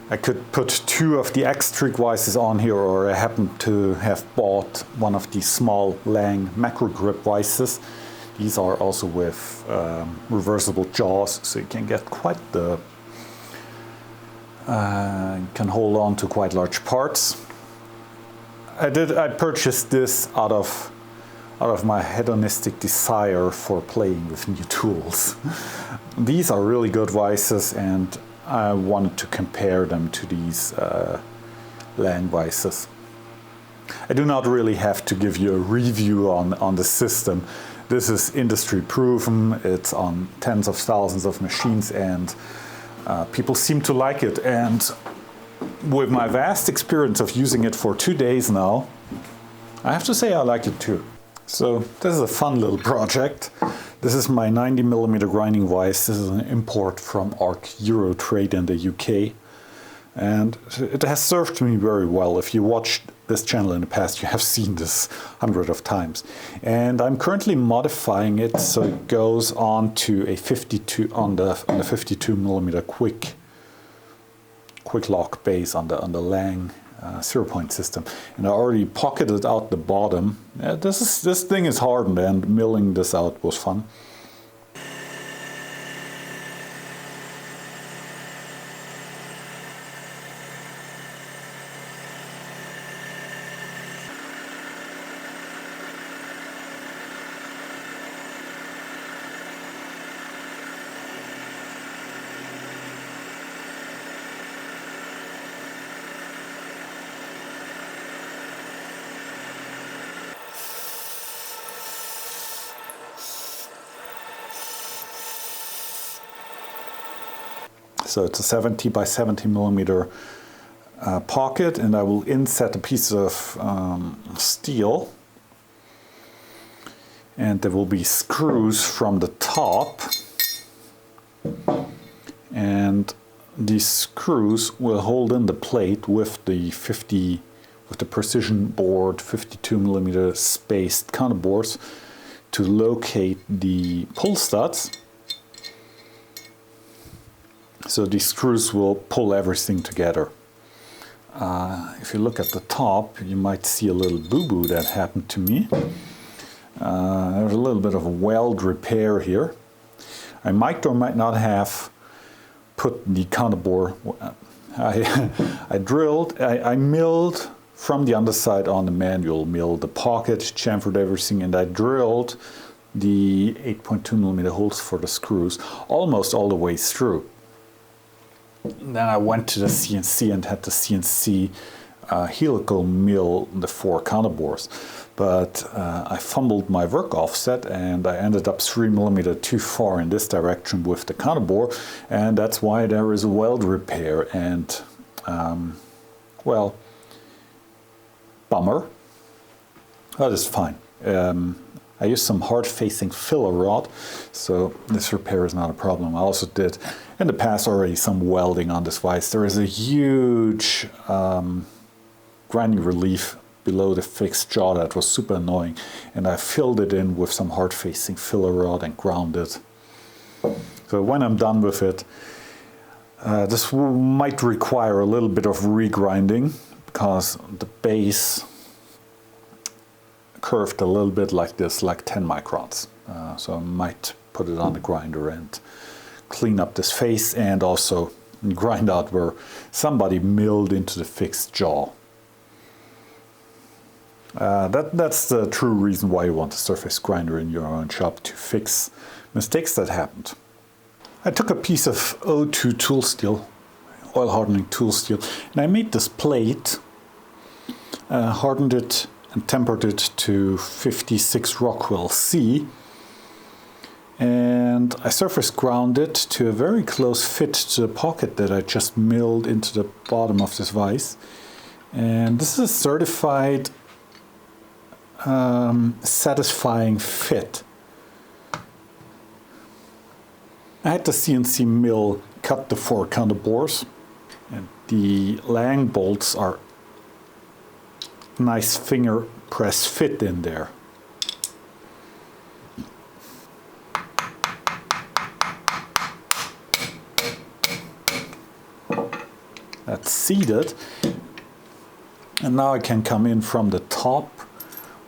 I could put two of the X-Trig vises on here, or I happen to have bought one of these small Lang macro grip vises. These are also with reversible jaws, so you can get quite the can hold on to quite large parts. I purchased this out of my hedonistic desire for playing with new tools. These are really good vises, and I wanted to compare them to these Lang vises. I do not really have to give you a review on the system. This is industry proven, it's on tens of thousands of machines, and people seem to like it. And with my vast experience of using it for 2 days now, I have to say I like it too. So this is a fun little project. This is my 90mm grinding vise. This is an import from Arc Eurotrade in the UK. And it has served me very well. If you watched this channel in the past, you have seen this hundreds of times. And I'm currently modifying it so it goes on to a 52 on the 52mm quick lock base on the Lang Zeropoint system, and I already pocketed out the bottom. This thing is hardened, and milling this out was fun. So it's a 70 by 70mm pocket, and I will inset a piece of steel, and there will be screws from the top, and these screws will hold in the plate with the precision board 52mm spaced counterbores to locate the pull studs. So these screws will pull everything together. If you look at the top, you might see a little boo-boo that happened to me. There's a little bit of a weld repair here. I might or might not have put the counterbore. I milled from the underside on the manual mill the pocket, chamfered everything, and I drilled the 8.2mm holes for the screws almost all the way through. Then I went to the CNC and had the CNC helical mill the 4 counterbores. But I fumbled my work offset, and I ended up 3mm too far in this direction with the counterbore, and that's why there is a weld repair. And well, bummer. That is fine. I used some hard-facing filler rod, so this repair is not a problem. I also did, in the past, already some welding on this vise. There is a huge grinding relief below the fixed jaw that was super annoying, and I filled it in with some hard-facing filler rod and ground it. So when I'm done with it, this might require a little bit of regrinding, because the base curved a little bit like this, like 10 microns. So I might put it on the grinder and clean up this face, and also grind out where somebody milled into the fixed jaw. That's the true reason why you want a surface grinder in your own shop, to fix mistakes that happened. I took a piece of O2 tool steel, oil hardening tool steel, and I made this plate, hardened it and tempered it to 56 Rockwell C, and I surface ground it to a very close fit to the pocket that I just milled into the bottom of this vise. And this is a certified satisfying fit. I had the CNC mill cut the 4 counterbores, and the Lang bolts are nice finger press fit in there. That's seated. And now I can come in from the top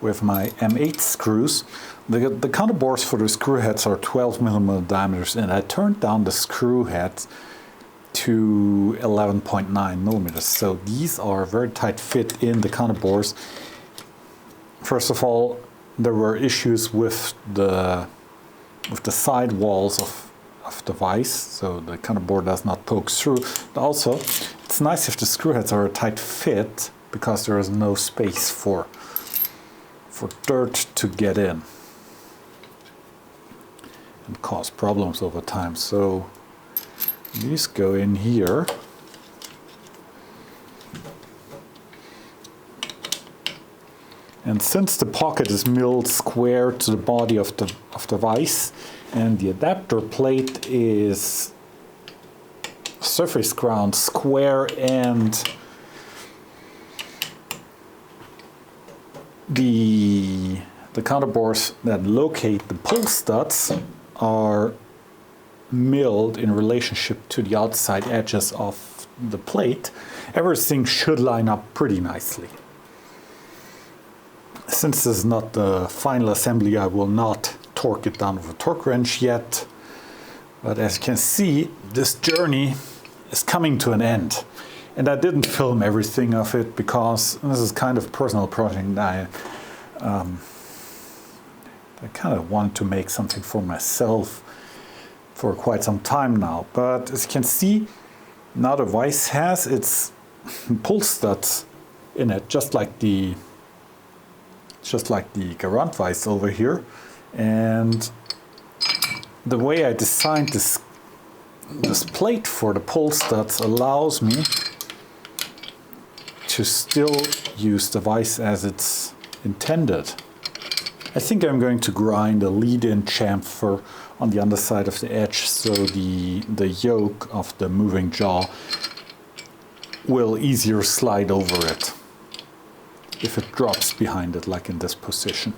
with my M8 screws. The counterbores for the screw heads are 12mm diameters, and I turned down the screw heads to 11.9mm. So these are very tight fit in the counterbores. First of all, there were issues with the side walls of the vise, so the counterbore does not poke through. But also, it's nice if the screw heads are a tight fit, because there is no space for dirt to get in and cause problems over time. So these go in here. And since the pocket is milled square to the body of the vise, and the adapter plate is surface ground square, and the counterbores that locate the pull studs are milled in relationship to the outside edges of the plate, everything should line up pretty nicely. Since this is not the final assembly, I will not torque it down with a torque wrench yet. But as you can see, this journey is coming to an end. And I didn't film everything of it because this is kind of a personal project. I kind of want to make something for myself for quite some time now. But as you can see, now the vise has its pull studs in it, just like the Garant vise over here. And the way I designed this plate for the pull studs allows me to still use the vise as it's intended. I think I'm going to grind a lead-in chamfer on the underside of the edge, so the yoke of the moving jaw will easier slide over it if it drops behind it, like in this position.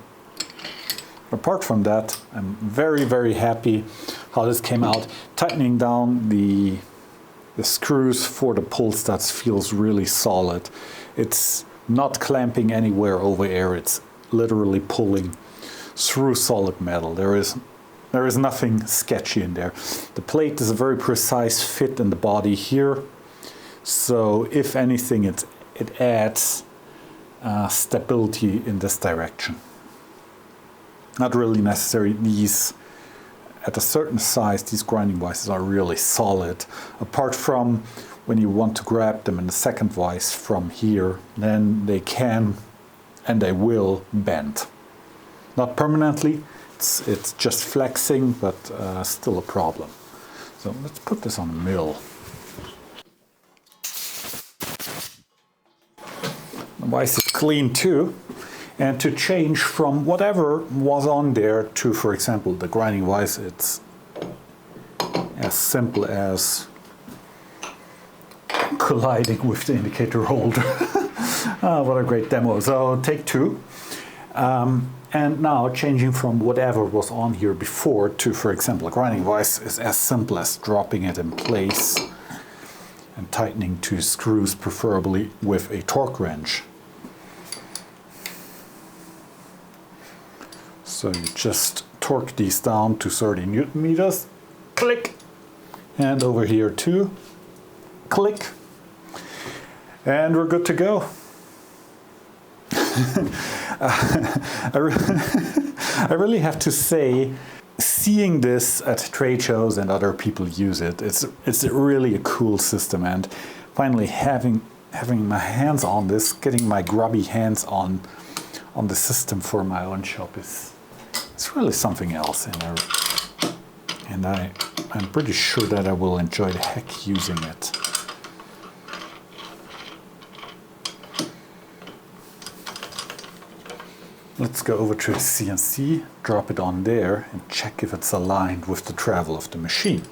Apart from that, I'm very, very happy how this came out. Tightening down the screws for the pull studs feels really solid. It's not clamping anywhere over air, it's literally pulling through solid metal. There is nothing sketchy in there. The plate is a very precise fit in the body here, so if anything it adds stability in this direction. Not really necessary. These, at a certain size, these grinding vices are really solid. Apart from when you want to grab them in the second vise from here, then they can and they will bend. Not permanently, it's just flexing, but still a problem. So let's put this on a mill. The vise is clean too. And to change from whatever was on there to, for example, the grinding vise, it's as simple as colliding with the indicator holder. What a great demo. So take two. And now changing from whatever was on here before to, for example, a grinding vise is as simple as dropping it in place and tightening two screws, preferably with a torque wrench. So you just torque these down to 30 Newton meters, click, and over here too, click, and we're good to go. I really have to say, seeing this at trade shows and other people use it, it's really a cool system, and finally having my hands on this, getting my grubby hands on the system for my own shop it's really something else, and I'm pretty sure that I will enjoy the heck using it. Let's go over to the CNC, drop it on there, and check if it's aligned with the travel of the machine.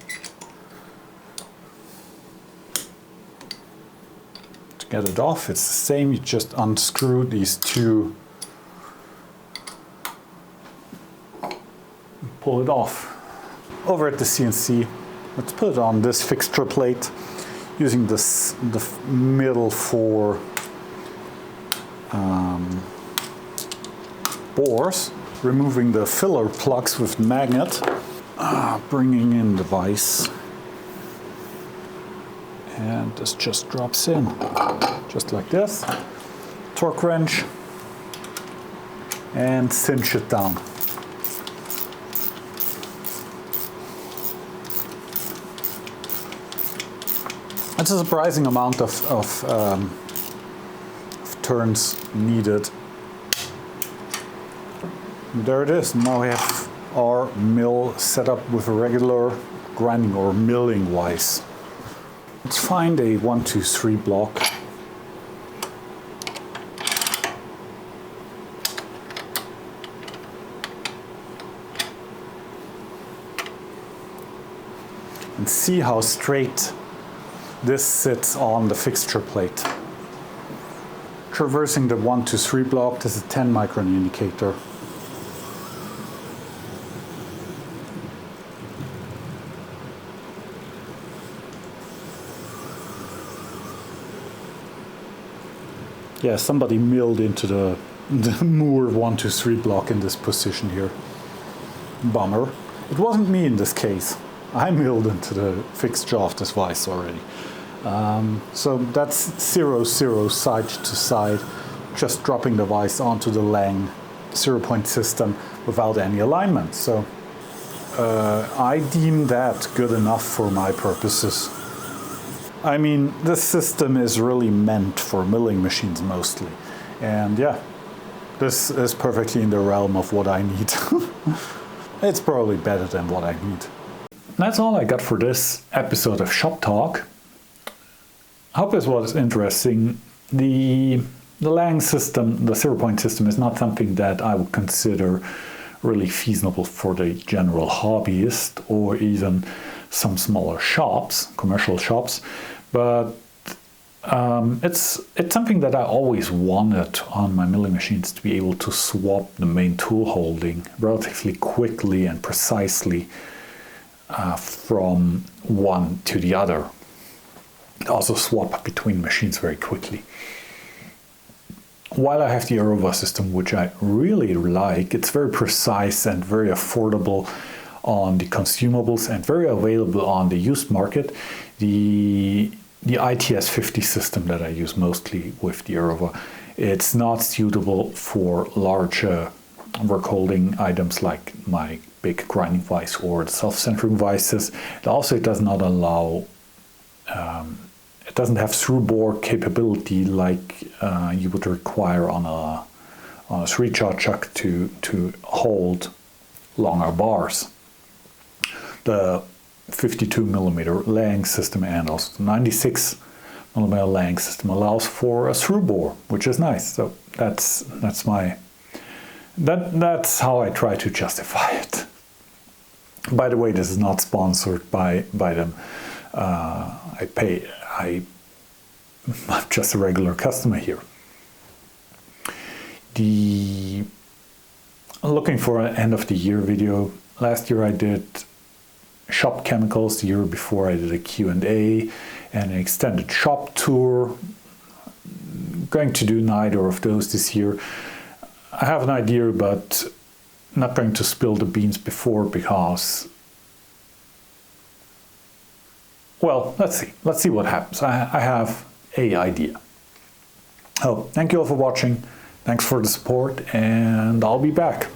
To get it off, it's the same, you just unscrew these two, pull it off. Over at the CNC, let's put it on this fixture plate. using this, the middle for bores, removing the filler plugs with magnet, bringing in the vise, and this just drops in, just like this. Torque wrench, and cinch it down. It's a surprising amount of turns needed. And there it is. Now we have our mill set up with a regular grinding or milling vise. Let's find a 1, 2, 3 block. And see how straight this sits on the fixture plate. Traversing the 1, 2, 3 block, this is a 10 micron indicator. Yeah, somebody milled into the Moore 1, 2, 3 block in this position here. Bummer. It wasn't me in this case. I milled into the fixture of this vise already. So that's 0, 0 side to side, just dropping the vise onto the Lang Zeropoint system without any alignment. So I deem that good enough for my purposes. I mean, this system is really meant for milling machines mostly. And yeah, this is perfectly in the realm of what I need. It's probably better than what I need. That's all I got for this episode of Shop Talk. I hope this was interesting. The Lang system, the Zeropoint system, is not something that I would consider really feasible for the general hobbyist or even some smaller shops, commercial shops, but it's something that I always wanted on my milling machines, to be able to swap the main tool holding relatively quickly and precisely from one to the other. Also swap between machines very quickly. While I have the Arova system, which I really like, it's very precise and very affordable on the consumables and very available on the used market. The ITS 50 system that I use mostly with the Arova, it's not suitable for larger work holding items like my big grinding vise or the self-centering vices. It does not allow, it doesn't have through bore capability like you would require on a 3-jaw chuck to hold longer bars. The 52mm Lang system and also the 96mm Lang system allows for a through bore, which is nice. So that's how I try to justify it. By the way, this is not sponsored by them. I'm just a regular customer here. Looking for an end of the year video. Last year I did shop chemicals. The year before I did a Q&A and an extended shop tour. Going to do neither of those this year. I have an idea, but not going to spill the beans before because, well, let's see. Let's see what happens. I have an idea. Oh, thank you all for watching. Thanks for the support, and I'll be back.